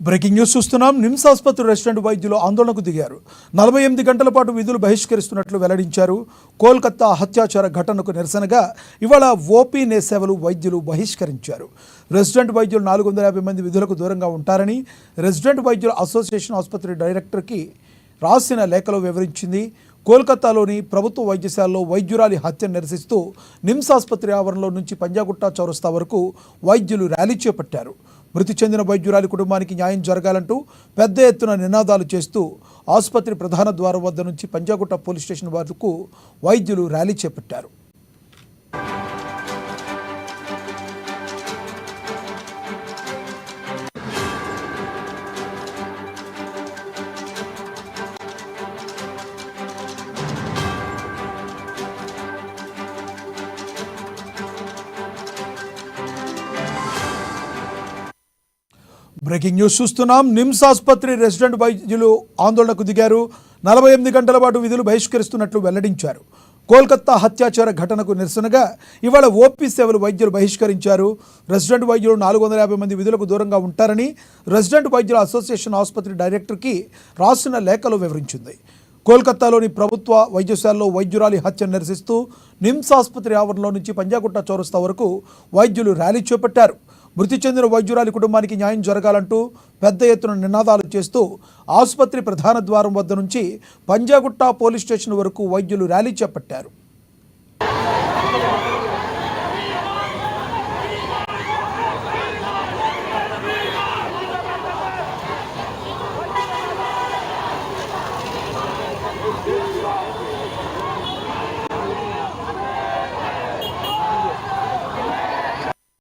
Breaking news చూస్తున్నాం. నిమ్స్ ఆసుపత్రి resident వైద్యులు ఆందోళనకు దిగారు. 48 గంటల పాటు విధులు బహిష్కరిస్తున్నట్లు వెల్లడించారు. కోల్కతా హత్యాచార ఘటనకు నిరసనగా ఇవాళ ఓపీ సేవలు వైద్యులు బహిష్కరించారు. రెసిడెంట్ వైద్యులు 450 మంది విధులకు దూరంగా ఉంటారని రెసిడెంట్ వైద్యుల అసోసియేషన్ ఆసుపత్రి డైరెక్టర్కి రాసిన లేఖలో వివరించింది. కోల్కతాలోని ప్రభుత్వ వైద్యశాలలో వైద్యురాలి హత్యను నిరసిస్తూ నిమ్స్ ఆసుపత్రి ఆవరణలో నుంచి పంజాగుట్ట చౌరస్తా వరకు వైద్యులు ర్యాలీ చేపట్టారు. మృతి చెందిన వైద్యురాలి కుటుంబానికి న్యాయం జరగాలంటూ పెద్ద ఎత్తున నినాదాలు చేస్తూ ఆసుపత్రి ప్రధాన ద్వారం వద్ద నుంచి పంజాగుట్ట పోలీస్ స్టేషన్ వరకు వైద్యులు ర్యాలీ చేపట్టారు. బ్రేకింగ్ న్యూస్ చూస్తున్నాం. నిమ్స్ ఆసుపత్రి రెసిడెంట్ వైద్యులు ఆందోళనకు దిగారు. 48 గంటల పాటు విధులు బహిష్కరిస్తున్నట్లు వెల్లడించారు. కోల్కతా హత్యాచార ఘటనకు నిరసనగా ఇవాళ ఓపీ సేవలు వైద్యులు బహిష్కరించారు. రెసిడెంట్ వైద్యులు 450 మంది విధులకు దూరంగా ఉంటారని రెసిడెంట్ వైద్యుల అసోసియేషన్ ఆసుపత్రి డైరెక్టర్కి రాసిన లేఖలో వివరించింది. కోల్కతాలోని ప్రభుత్వ వైద్యశాలలో వైద్యురాలి హత్యను నిరసిస్తూ నిమ్స్ ఆసుపత్రి ఆవరణలో నుంచి పంజాగుట్ట చౌరస్తా వరకు వైద్యులు ర్యాలీ చేపట్టారు. మృతి చెందిన వైద్యురాలి కుటుంబానికి న్యాయం జరగాలంటూ పెద్ద ఎత్తున నినాదాలు చేస్తూ ఆసుపత్రి ప్రధాన ద్వారం వద్ద నుంచి పంజాగుట్ట పోలీస్ స్టేషన్ వరకు వైద్యులు ర్యాలీ చేపట్టారు.